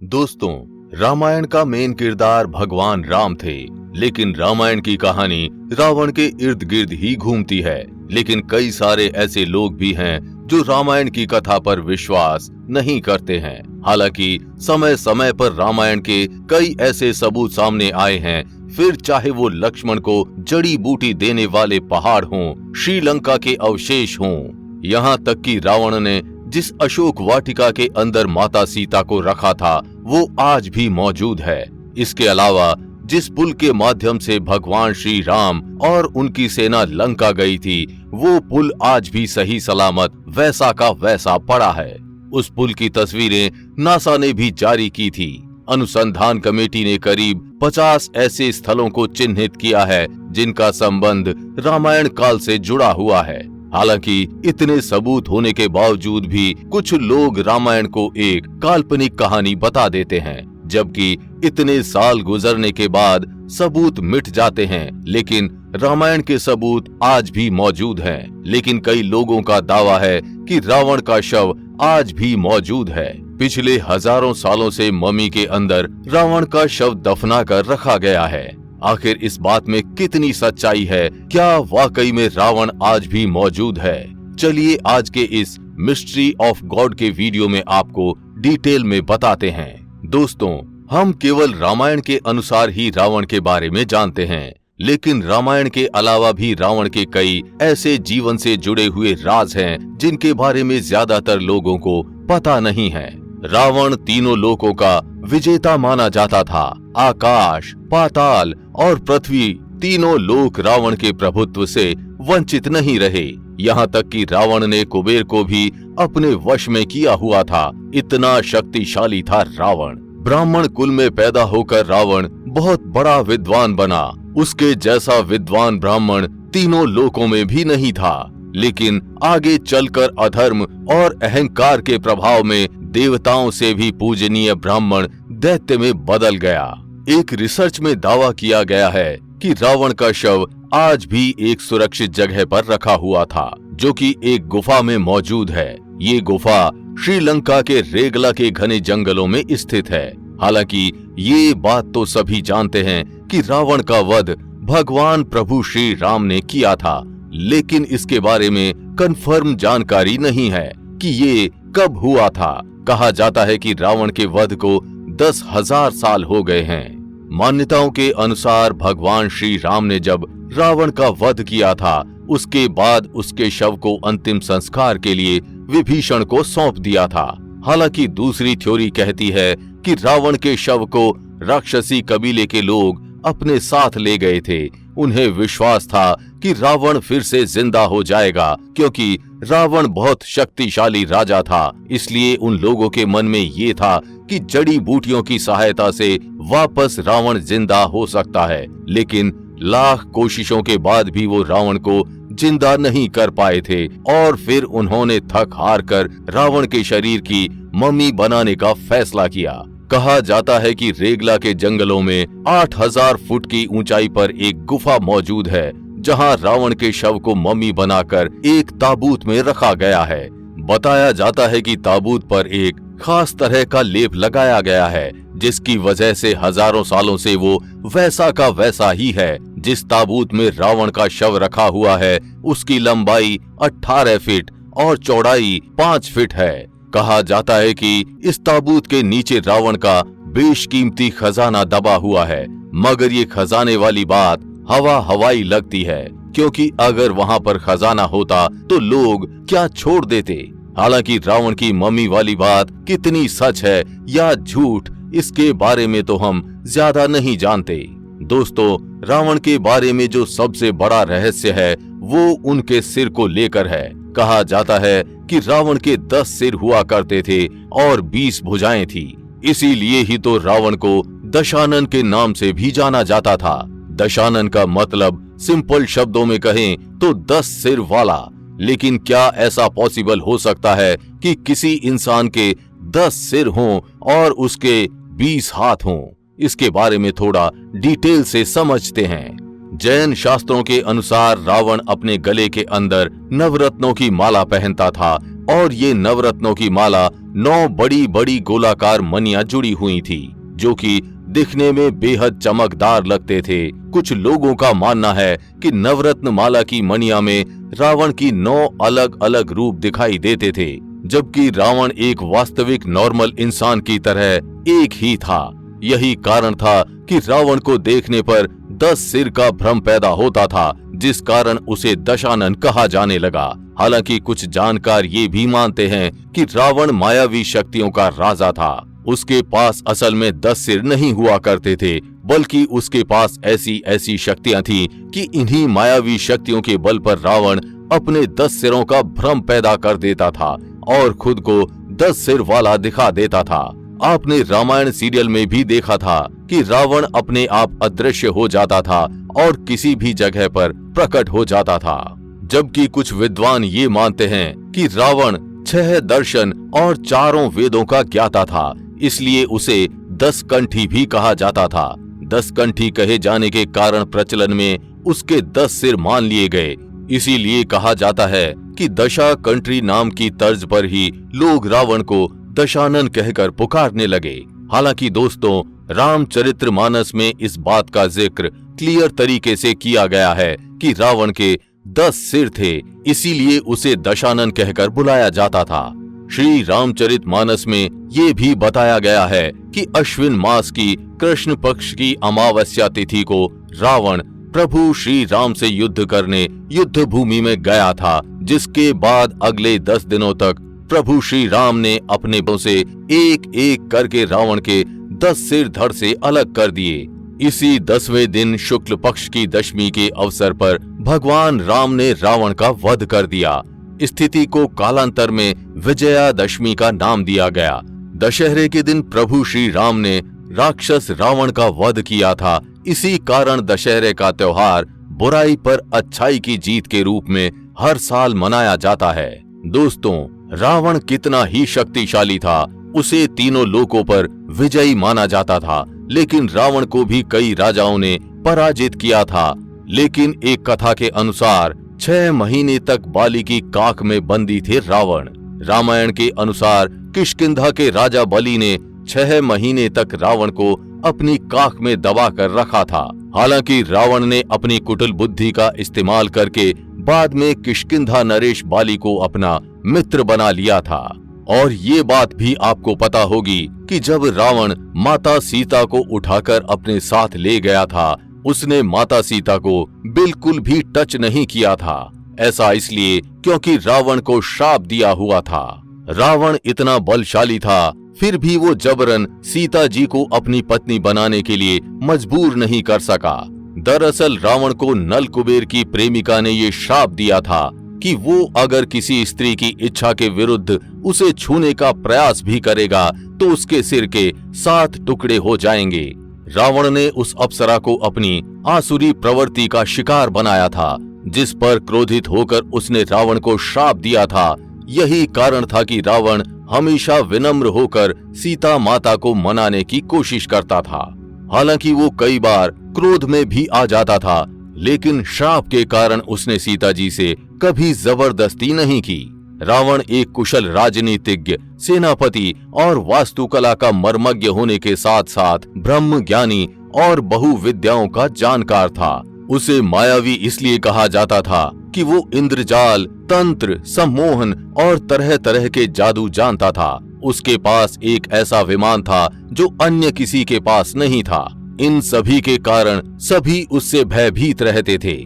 दोस्तों, रामायण का मेन किरदार भगवान राम थे, लेकिन रामायण की कहानी रावण के इर्द गिर्द ही घूमती है। लेकिन कई सारे ऐसे लोग भी हैं जो रामायण की कथा पर विश्वास नहीं करते हैं। हालांकि समय समय पर रामायण के कई ऐसे सबूत सामने आए हैं, फिर चाहे वो लक्ष्मण को जड़ी बूटी देने वाले पहाड़ हों, श्रीलंका के अवशेष हों, यहाँ तक कि रावण ने जिस अशोक वाटिका के अंदर माता सीता को रखा था वो आज भी मौजूद है। इसके अलावा जिस पुल के माध्यम से भगवान श्री राम और उनकी सेना लंका गई थी, वो पुल आज भी सही सलामत वैसा का वैसा पड़ा है। उस पुल की तस्वीरें नासा ने भी जारी की थी। अनुसंधान कमेटी ने करीब 50 ऐसे स्थलों को चिन्हित किया है जिनका संबंध रामायण काल से जुड़ा हुआ है। हालांकि इतने सबूत होने के बावजूद भी कुछ लोग रामायण को एक काल्पनिक कहानी बता देते हैं, जबकि इतने साल गुजरने के बाद सबूत मिट जाते हैं। लेकिन रामायण के सबूत आज भी मौजूद हैं। लेकिन कई लोगों का दावा है कि रावण का शव आज भी मौजूद है। पिछले हजारों सालों से मम्मी के अंदर रावण का शव दफना कर रखा गया है। आखिर इस बात में कितनी सच्चाई है? क्या वाकई में रावण आज भी मौजूद है? चलिए आज के इस मिस्ट्री ऑफ गॉड के वीडियो में आपको डिटेल में बताते हैं। दोस्तों, हम केवल रामायण के अनुसार ही रावण के बारे में जानते हैं, लेकिन रामायण के अलावा भी रावण के कई ऐसे जीवन से जुड़े हुए राज हैं जिनके बारे में ज्यादातर लोगों को पता नहीं है। रावण तीनों लोकों का विजेता माना जाता था। आकाश, पाताल और पृथ्वी तीनों लोक रावण के प्रभुत्व से वंचित नहीं रहे। यहाँ तक कि रावण ने कुबेर को भी अपने वश में किया हुआ था। इतना शक्तिशाली था रावण। ब्राह्मण कुल में पैदा होकर रावण बहुत बड़ा विद्वान बना। उसके जैसा विद्वान ब्राह्मण तीनों लोकों में भी नहीं था। लेकिन आगे चलकर अधर्म और अहंकार के प्रभाव में देवताओं से भी पूजनीय ब्राह्मण दैत्य में बदल गया। एक रिसर्च में दावा किया गया है कि रावण का शव आज भी एक सुरक्षित जगह पर रखा हुआ था, जो कि एक गुफा में मौजूद है। ये गुफा श्रीलंका के रेगला के घने जंगलों में स्थित है। हालांकि ये बात तो सभी जानते हैं कि रावण का वध भगवान प्रभु श्री राम ने किया था, लेकिन इसके बारे में कंफर्म जानकारी नहीं है कि ये कब हुआ था। कहा जाता है कि रावण के वध को 10,000 साल हो गए हैं। मान्यताओं के अनुसार भगवान श्री राम ने जब रावण का वध किया था, उसके बाद उसके शव को अंतिम संस्कार के लिए विभीषण को सौंप दिया था। हालांकि दूसरी थ्योरी कहती है कि रावण के शव को राक्षसी कबीले के लोग अपने साथ ले गए थे। उन्हें विश्वास था कि रावण फिर से जिंदा हो जाएगा, क्योंकि रावण बहुत शक्तिशाली राजा था। इसलिए उन लोगों के मन में ये था कि जड़ी बूटियों की सहायता से वापस रावण जिंदा हो सकता है। लेकिन लाख कोशिशों के बाद भी वो रावण को जिंदा नहीं कर पाए थे और फिर उन्होंने थक हार कर रावण के शरीर की मम्मी बनाने का फैसला किया। कहा जाता है कि रेगला के जंगलों में 8,000 फुट की ऊंचाई पर एक गुफा मौजूद है, जहां रावण के शव को मम्मी बनाकर एक ताबूत में रखा गया है। बताया जाता है कि ताबूत पर एक खास तरह का लेप लगाया गया है, जिसकी वजह से हजारों सालों से वो वैसा का वैसा ही है। जिस ताबूत में रावण का शव रखा हुआ है, उसकी लंबाई 18 फीट और चौड़ाई 5 फीट है। कहा जाता है कि इस ताबूत के नीचे रावण का बेशकीमती खजाना दबा हुआ है, मगर ये खजाने वाली बात हवाई लगती है, क्योंकि अगर वहां पर खजाना होता तो लोग क्या छोड़ देते। हालांकि रावण की मम्मी वाली बात कितनी सच है या झूठ, इसके बारे में तो हम ज्यादा नहीं जानते। दोस्तों, रावण के बारे में जो सबसे बड़ा रहस्य है वो उनके सिर को लेकर है। कहा जाता है कि रावण के 10 सिर हुआ करते थे और 20 भुजाएं थी। इसीलिए ही तो रावण को दशानन के नाम से भी जाना जाता था। दशानन का मतलब सिंपल शब्दों में कहें तो 10 सिर वाला। लेकिन क्या ऐसा पॉसिबल हो सकता है कि किसी इंसान के 10 सिर हों और उसके 20 हाथ हों? इसके बारे में थोड़ा डिटेल से समझते हैं। जैन शास्त्रों के अनुसार रावण अपने गले के अंदर नवरत्नों की माला पहनता था। और ये नवरत्नों की माला 9 बड़ी बड़ी गोलाकार मणियां जुड़ी हुई थी, जो कि दिखने में बेहद चमकदार लगते थे। कुछ लोगों का मानना है कि नवरत्न माला की मणियां में रावण की 9 अलग अलग रूप दिखाई देते थे, जबकि रावण एक वास्तविक नॉर्मल इंसान की तरह एक ही था। यही कारण था कि रावण को देखने पर 10 सिर का भ्रम पैदा होता था, जिस कारण उसे दशानन कहा जाने लगा। हालांकि कुछ जानकार ये भी मानते हैं कि रावण मायावी शक्तियों का राजा था। उसके पास असल में 10 सिर नहीं हुआ करते थे, बल्कि उसके पास ऐसी ऐसी शक्तियां थीं कि इन्हीं मायावी शक्तियों के बल पर रावण अपने 10 सिरों का भ्रम पैदा कर देता था और खुद को 10 सिर वाला दिखा देता था। आपने रामायण सीरियल में भी देखा था कि रावण अपने आप अदृश्य हो जाता था और किसी भी जगह पर प्रकट हो जाता था। जबकि कुछ विद्वान ये मानते हैं कि रावण 6 दर्शन और 4 वेदों का ज्ञाता था, इसलिए उसे 10 कंठी भी कहा जाता था। 10 कंठी कहे जाने के कारण प्रचलन में उसके 10 सिर मान लिए गए। इसीलिए कहा जाता है कि दशा कंठी नाम की तर्ज पर ही लोग रावण को दशानन कहकर पुकारने लगे। हालांकि दोस्तों, रामचरितमानस में इस बात का जिक्र क्लियर तरीके से किया गया है कि रावण के 10 सिर थे, इसीलिए उसे दशानन कहकर बुलाया जाता था। श्री रामचरितमानस में ये भी बताया गया है कि अश्विन मास की कृष्ण पक्ष की अमावस्या तिथि को रावण प्रभु श्री राम से युद्ध करने युद्ध भूमि में गया था, जिसके बाद अगले 10 दिनों तक प्रभु श्री राम ने अपने बलों से एक एक करके रावण के 10 सिर धड़ से अलग कर दिए। इसी 10वें दिन शुक्ल पक्ष की दशमी के अवसर पर भगवान राम ने रावण का वध कर दिया। स्थिति को कालांतर में विजयादशमी का नाम दिया गया। दशहरे के दिन प्रभु श्री राम ने राक्षस रावण का वध किया था। इसी कारण दशहरे का त्योहार बुराई पर अच्छाई की जीत के रूप में हर साल मनाया जाता है। दोस्तों, रावण कितना ही शक्तिशाली था, उसे तीनों लोकों पर विजयी माना जाता था, लेकिन रावण को भी कई राजाओं ने पराजित किया था। लेकिन एक कथा के अनुसार 6 महीने तक बाली की काख में बंदी थे रावण। रामायण के अनुसार किष्किंधा के राजा बलि ने 6 महीने तक रावण को अपनी काख में दबा कर रखा था। हालांकि रावण ने अपनी कुटिल बुद्धि का इस्तेमाल करके बाद में किष्किंधा नरेश बाली को अपना मित्र बना लिया था। और ये बात भी आपको पता होगी कि जब रावण माता सीता को उठाकर अपने साथ ले गया था, उसने माता सीता को बिल्कुल भी टच नहीं किया था। ऐसा इसलिए क्योंकि रावण को श्राप दिया हुआ था। रावण इतना बलशाली था, फिर भी वो जबरन सीता जी को अपनी पत्नी बनाने के लिए मजबूर नहीं कर सका। दरअसल रावण को नल कुबेर की प्रेमिका ने ये श्राप दिया था कि वो अगर किसी स्त्री की इच्छा के विरुद्ध उसे छूने का प्रयास भी करेगा तो उसके सिर के 7 टुकड़े हो जाएंगे। रावण ने उस अप्सरा को अपनी आसुरी प्रवृत्ति का शिकार बनाया था, जिस पर क्रोधित होकर उसने रावण को श्राप दिया था। यही कारण था कि रावण हमेशा विनम्र होकर सीता माता को मनाने की कोशिश करता था। हालांकि वो कई बार क्रोध में भी आ जाता था, लेकिन श्राप के कारण उसने सीता जी से कभी जबरदस्ती नहीं की। रावण एक कुशल राजनीतिज्ञ, सेनापति और वास्तुकला का मर्मज्ञ होने के साथ साथ ब्रह्म ज्ञानी और बहुविद्याओं का जानकार था। उसे मायावी इसलिए कहा जाता था कि वो इंद्रजाल, तंत्र, सम्मोहन और तरह तरह के जादू जानता था। उसके पास एक ऐसा विमान था जो अन्य किसी के पास नहीं था। इन सभी के कारण सभी उससे भयभीत रहते थे।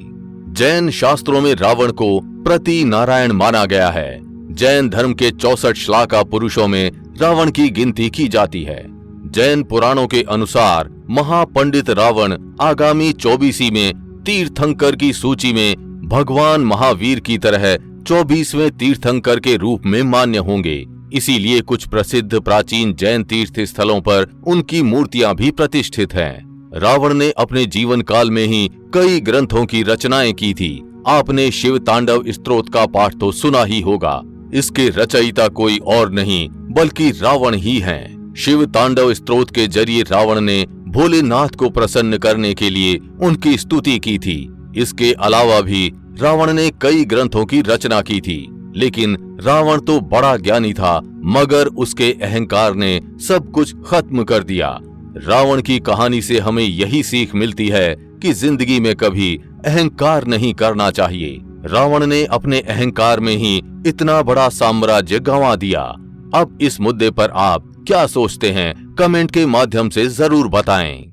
जैन शास्त्रों में रावण को प्रति नारायण माना गया है। जैन धर्म के 64 श्लाघा पुरुषों में रावण की गिनती की जाती है। जैन पुराणों के अनुसार महापंडित रावण आगामी 24वीं में तीर्थंकर की सूची में भगवान महावीर की तरह 24वें तीर्थंकर के रूप में मान्य होंगे। इसीलिए कुछ प्रसिद्ध प्राचीन जैन तीर्थ स्थलों पर उनकी मूर्तियां भी प्रतिष्ठित हैं। रावण ने अपने जीवन काल में ही कई ग्रंथों की रचनाएं की थी। आपने शिव तांडव स्तोत्र का पाठ तो सुना ही होगा। इसके रचयिता कोई और नहीं बल्कि रावण ही हैं। शिव तांडव स्तोत्र के जरिए रावण ने भोलेनाथ को प्रसन्न करने के लिए उनकी स्तुति की थी। इसके अलावा भी रावण ने कई ग्रंथों की रचना की थी। लेकिन रावण तो बड़ा ज्ञानी था, मगर उसके अहंकार ने सब कुछ खत्म कर दिया। रावण की कहानी से हमें यही सीख मिलती है कि जिंदगी में कभी अहंकार नहीं करना चाहिए। रावण ने अपने अहंकार में ही इतना बड़ा साम्राज्य गंवा दिया। अब इस मुद्दे पर आप क्या सोचते हैं? कमेंट के माध्यम से जरूर बताएं।